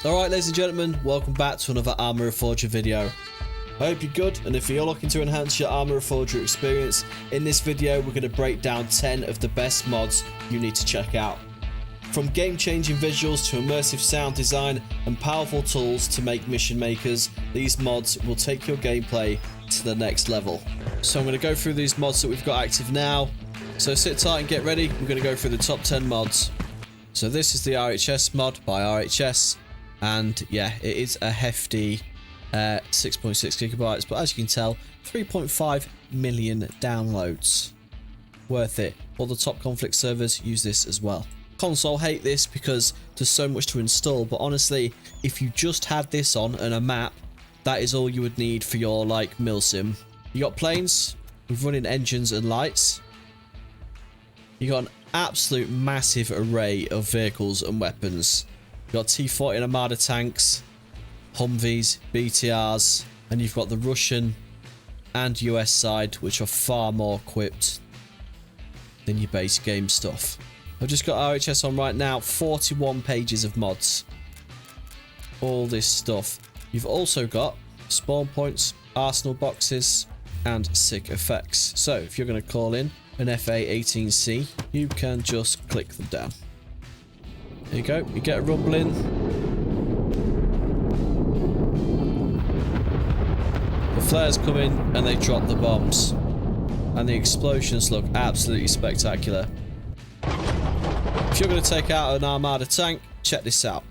Alright ladies and gentlemen, welcome back to another Arma Reforger video. I hope you're good, and if you're looking to enhance your Arma Reforger experience, in this video we're going to break down 10 of the best mods you need to check out. From game-changing visuals to immersive sound design and powerful tools to make mission makers, these mods will take your gameplay to the next level. So I'm going to go through these mods that we've got active now. So sit tight and get ready, we're going to go through the top 10 mods. So this is the RHS mod by RHS. And yeah, it is a hefty 6.6 gigabytes, but as you can tell, 3.5 million downloads. Worth it. All the top conflict servers use this as well. Console hate this because there's so much to install, but honestly, if you just had this on and a map, that is all you would need for your like milsim. You got planes with running engines and lights. You got an absolute massive array of vehicles and weapons. You've got T-40 and Armada tanks, Humvees, BTRs, and you've got the Russian and US side, which are far more equipped than your base game stuff. I've just got RHS on right now, 41 pages of mods. All this stuff. You've also got spawn points, arsenal boxes, and sick effects. So if you're going to call in an FA-18C, you can just click them down. There you go, you get a rumbling. The flares come in and they drop the bombs. And the explosions look absolutely spectacular. If you're going to take out an Armada tank, check this out.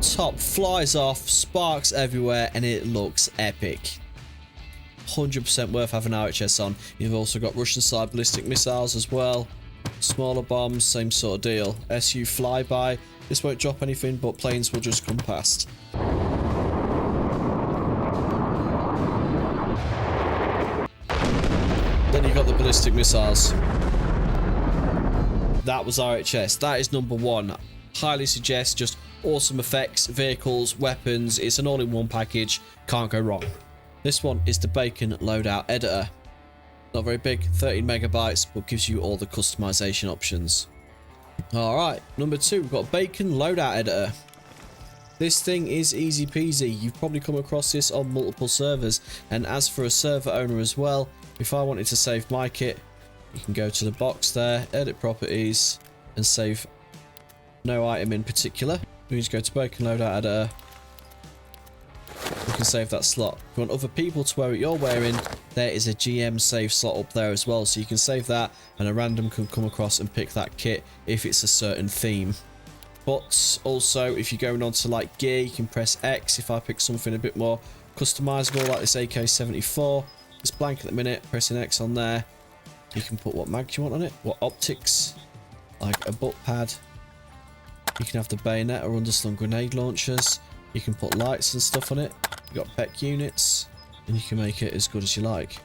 Top flies off, sparks everywhere, and it looks epic. 100% worth having RHS on. You've also got Russian side ballistic missiles as well. Smaller bombs, same sort of deal. SU flyby. This won't drop anything, but planes will just come past. Then you've got the ballistic missiles. That was RHS. That is number one. Highly suggest just awesome effects, vehicles, weapons. It's an all-in-one package. Can't go wrong. This one is the Bacon Loadout Editor. Not very big, 13 megabytes, but gives you all the customization options. Alright, number two, we've got Bacon Loadout Editor. This thing is easy peasy. You've probably come across this on multiple servers. And as for a server owner as well, if I wanted to save my kit, you can go to the box there, edit properties, and save no item in particular. We just go to Bacon Loadout Editor. You can save that slot. If you want other people to wear what you're wearing, there is a GM save slot up there as well, so you can save that and a random can come across and pick that kit if it's a certain theme. But also, if you're going on to like gear, you can press X. If I pick something a bit more customizable like this AK-74, it's blank at the minute, pressing X on there, you can put what mag you want on it, what optics, like a butt pad. You can have the bayonet or underslung grenade launchers. You can put lights and stuff on it. You've got PEC units, and you can make it as good as you like.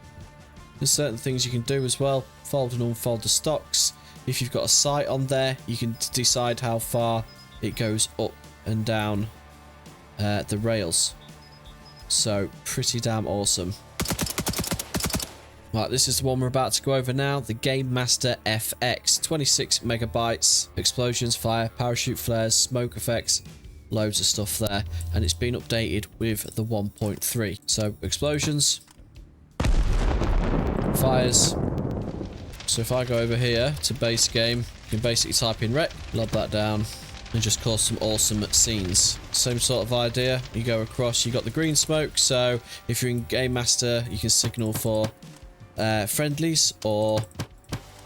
There's certain things you can do as well. Fold and unfold the stocks. If you've got a sight on there, you can decide how far it goes up and down the rails. So, pretty damn awesome. Right, this is the one we're about to go over now. The Game Master FX. 26 megabytes. Explosions, fire, parachute flares, smoke effects. Loads of stuff there, and it's been updated with the 1.3. So explosions, fires. So if I go over here to base game, you can basically type in rec, lob that down, and just cause some awesome scenes. Same sort of idea. You go across, you got the green smoke, so if you're in Game Master, you can signal for friendlies, or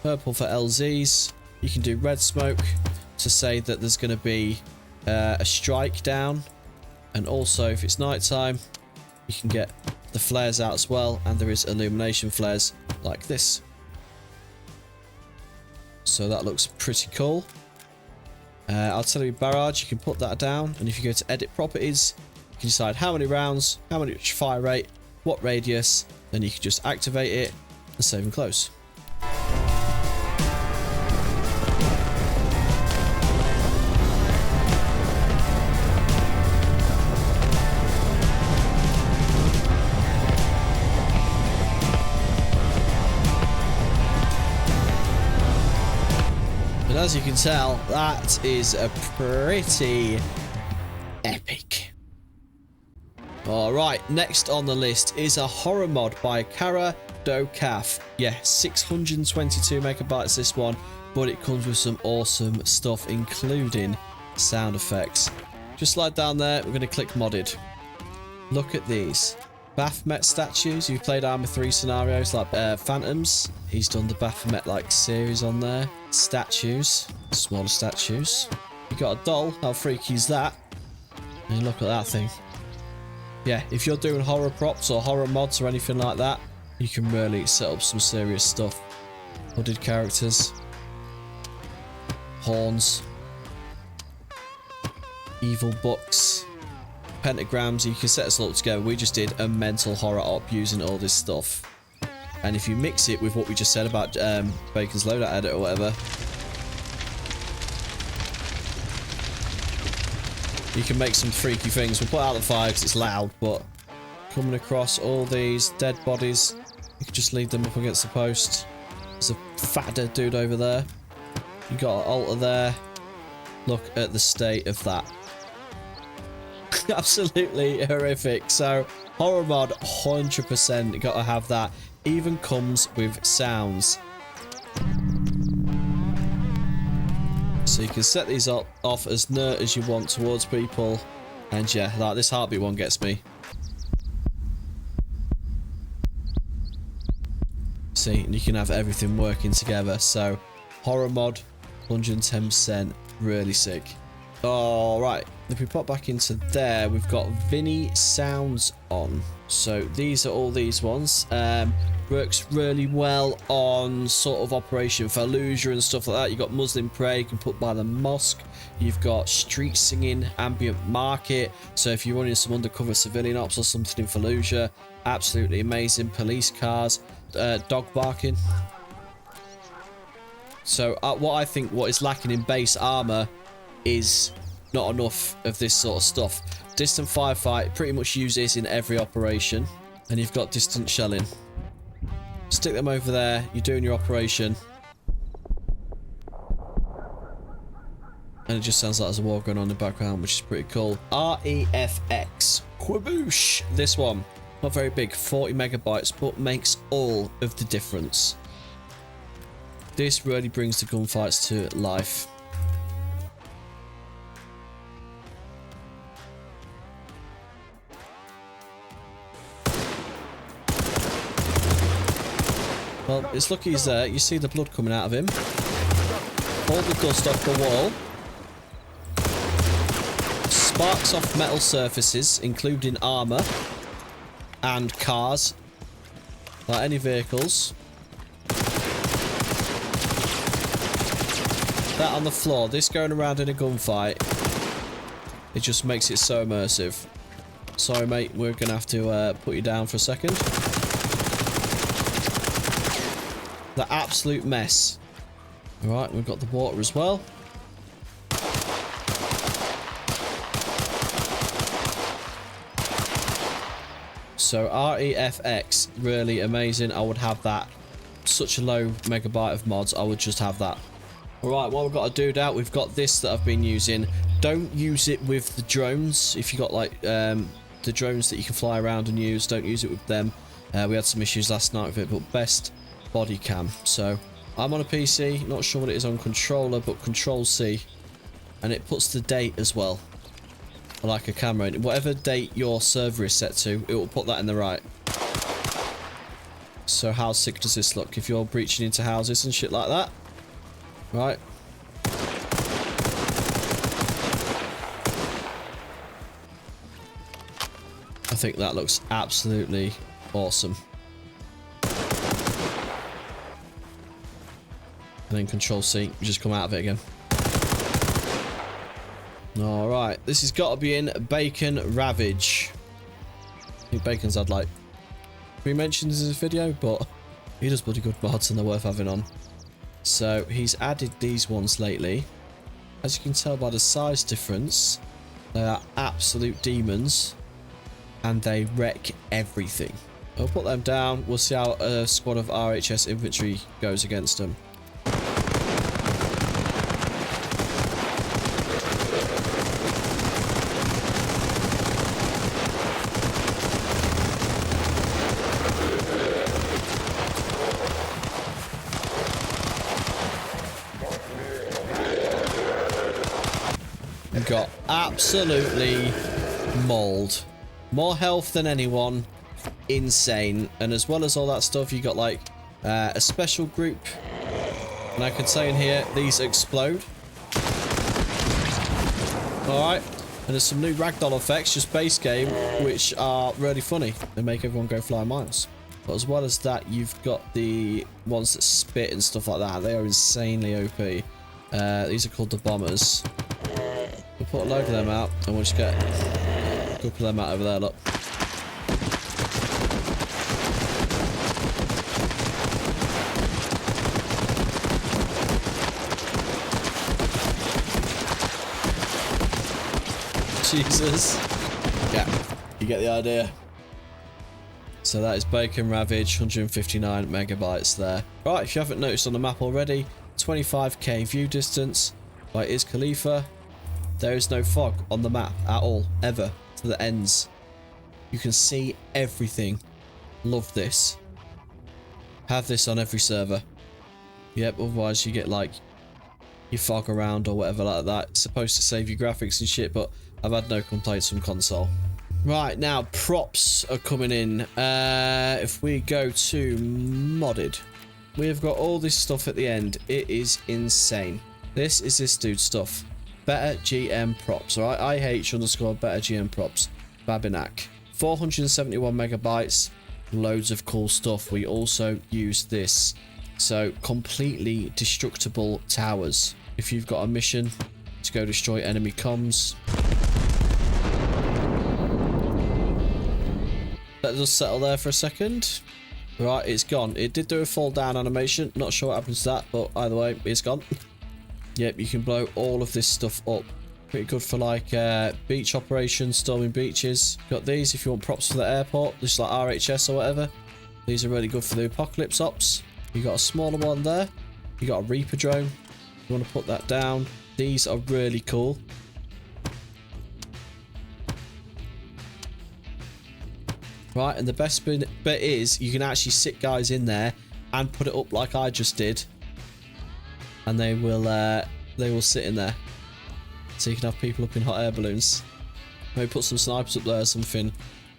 purple for LZs. You can do red smoke to say that there's going to be a strike down, and also if it's nighttime, you can get the flares out as well, and there is illumination flares like this. So that looks pretty cool. Artillery barrage, you can put that down, and if you go to edit properties, you can decide how many rounds, how much fire rate, what radius, then you can just activate it and save and close. And as you can tell, that is a pretty epic. Alright, next on the list is a horror mod by Kara Docaf. Yeah, 622 megabytes this one, but it comes with some awesome stuff, including sound effects. Just slide down there, we're going to click modded. Look at these. Baphomet statues. You've played Arma 3 scenarios like Phantoms. He's done the Baphomet like series on there. Statues. Smaller statues. You got a doll. How freaky is that? And look at that thing. Yeah, if you're doing horror props or horror mods or anything like that, you can really set up some serious stuff. Hooded characters. Horns. Evil books. Pentagrams. You can set us all together. We just did a mental horror op using all this stuff. And if you mix it with what we just said about Bacon's Loadout edit or whatever, you can make some freaky things. We'll put out the fire because it's loud, but coming across all these dead bodies, you can just leave them up against the post. There's a fat dead dude over there. You got an altar there. Look at the state of that. Absolutely horrific. So horror mod 100%, gotta have that. Even comes with sounds, so you can set these off as nerd as you want towards people. And yeah, like this heartbeat one gets me. See, and you can have everything working together. So horror mod 110%, really sick. All right, if we pop back into there, we've got Vinny Sounds on. So these are all these ones. Works really well on sort of Operation Fallujah and stuff like that. You've got Muslim Prayer you can put by the mosque. You've got street singing, ambient market. So if you're running some undercover civilian ops or something in Fallujah, absolutely amazing. Police cars, dog barking. So what is lacking in base armor is not enough of this sort of stuff. Distant firefight, pretty much use this in every operation. And you've got distant shelling. Stick them over there, you're doing your operation. And it just sounds like there's a war going on in the background, which is pretty cool. REFX. Quaboosh! This one. Not very big, 40 megabytes, but makes all of the difference. This really brings the gunfights to life. Well, it's lucky he's there. You see the blood coming out of him. All the dust off the wall. Sparks off metal surfaces, including armor and cars. Like any vehicles. That on the floor. This going around in a gunfight, it just makes it so immersive. Sorry, mate. We're going to have to put you down for a second. The absolute mess. Alright, we've got the water as well. So REFX, really amazing. I would have that. Such a low megabyte of mods, I would just have that. Alright, what we've got to do now, we've got this that I've been using. Don't use it with the drones. If you got like the drones that you can fly around and use, don't use it with them. We had some issues last night with it, but best body cam. So I'm on a PC, not sure what it is on controller, but Control C, and it puts the date as well, like a camera. Whatever date your server is set to, it will put that in the right. So how sick does this look if you're breaching into houses and shit like that? Right. I think that looks absolutely awesome. And then Control C, you just come out of it again. Alright, this has got to be in Bacon Ravage. I think Bacon's had like 3 mentions in this video, but he does bloody good mods and they're worth having on. So he's added these ones lately. As you can tell by the size difference, they are absolute demons and they wreck everything. I'll put them down. We'll see how a squad of RHS infantry goes against them. got absolutely mauled. More health than anyone. Insane. And as well as all that stuff, you got like a special group. And I can say in here, these explode. Alright. And there's some new ragdoll effects, just base game, which are really funny. They make everyone go fly miles. But as well as that, you've got the ones that spit and stuff like that. They are insanely OP. These are called the bombers. We'll put a load of them out, and we'll just get a couple of them out over there, look. Jesus. Yeah, you get the idea. So that is Bacon Ravage, 159 megabytes there. Right, if you haven't noticed on the map already, 25k view distance by Iz Khalifa. There is no fog on the map at all, ever, to the ends. You can see everything. Love this. Have this on every server. Yep, otherwise you get like your fog around or whatever like that. It's supposed to save your graphics and shit, but I've had no complaints from console. Right, now props are coming in. If we go to modded, we've got all this stuff at the end. It is insane. This is this dude's stuff. Better GM props, alright? IH_better GM props. Babinak. 471 megabytes. Loads of cool stuff. We also use this. So, completely destructible towers. If you've got a mission to go destroy enemy comms. Let us settle there for a second. Right, it's gone. It did do a fall down animation. Not sure what happens to that, but either way, it's gone. Yep, you can blow all of this stuff up. Pretty good for like beach operations, storming beaches. Got these if you want props for the airport, just like RHS or whatever. These are really good for the apocalypse ops. You got a smaller one there. You got a Reaper drone. You want to put that down. These are really cool. Right, and the best bit is you can actually sit guys in there and put it up like I just did, and they will sit in there. So you can have people up in hot air balloons. Maybe put some snipers up there or something.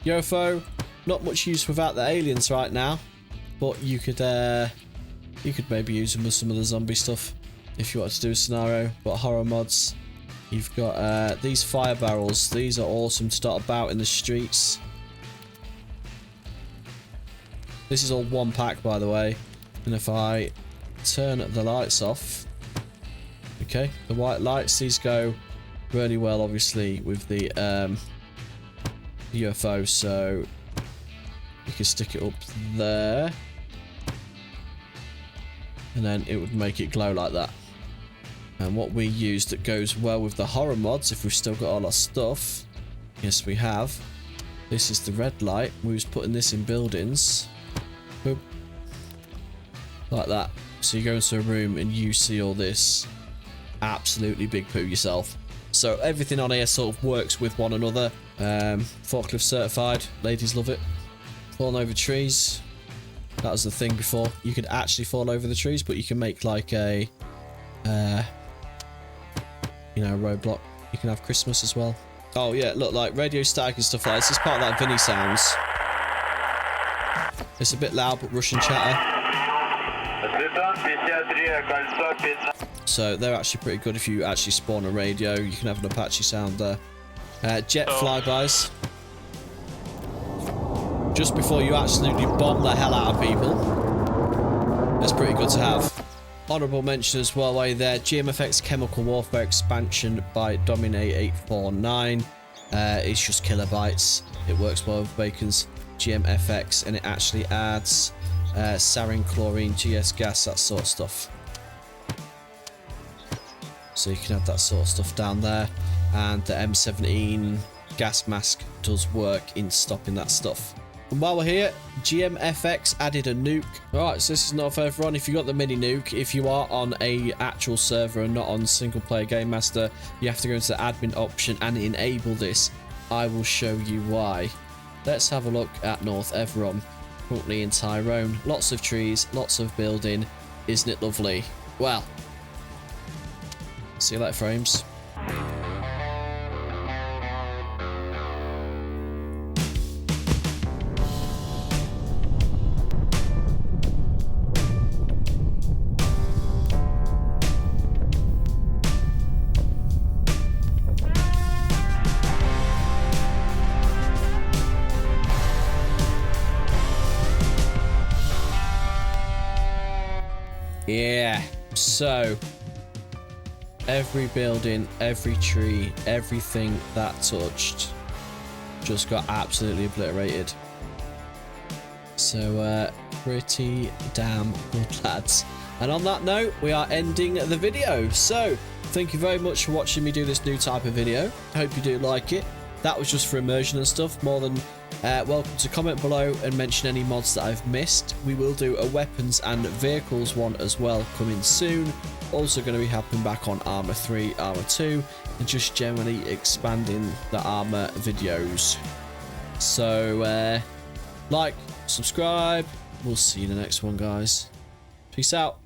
UFO, not much use without the aliens right now, but you could maybe use them with some of the zombie stuff if you want to do a scenario. But horror mods, you've got these fire barrels. These are awesome to start about in the streets. This is all one pack, by the way. And if I turn the lights off, okay, the white lights, these go really well, obviously, with the UFO. So you can stick it up there, and then it would make it glow like that. And what we use that goes well with the horror mods, if we've still got all our stuff, yes, we have. This is the red light. We was putting this in buildings. Boop. Like that. So you go into a room and you see all this. Absolutely big poo yourself. So everything on here sort of works with one another. Forklift certified. Ladies love it. Falling over trees. That was the thing before. You could actually fall over the trees, but you can make like a you know, a roadblock. You can have Christmas as well. Oh yeah, look, like radio static and stuff like this. This is part of that Vinny Sounds. It's a bit loud, but Russian chatter. So they're actually pretty good if you actually spawn a radio. You can have an Apache sound there. Jet flybys. Just before you absolutely bomb the hell out of people. That's pretty good to have. Honourable mention as well while you're there. GMFX Chemical Warfare Expansion by Dominate849. It's just kilobytes. It works well with Bacon's GMFX, and it actually adds sarin, chlorine, GS gas, that sort of stuff. So you can have that sort of stuff down there, and the M17 gas mask does work in stopping that stuff. And while we're here, GMFX added a nuke. Alright, so this is not fair for everyone. If you got the mini nuke, if you are on a actual server and not on single player Game Master, you have to go into the admin option and enable this. I will show you why. Let's have a look at North Everon, currently in Tyrone. Lots of trees, lots of building. Isn't it lovely? Well, see you later, frames. So every building, every tree, everything that touched just got absolutely obliterated. So pretty damn good, lads. And on that note, we are ending the video. So thank you very much for watching me do this new type of video. I hope you do like it. That was just for immersion and stuff. More than welcome to comment below and mention any mods that I've missed. We will do a weapons and vehicles one as well coming soon. Also going to be happening back on Arma 3, Arma 2, and just generally expanding the Arma videos. So like, subscribe. We'll see you in the next one, guys. Peace out.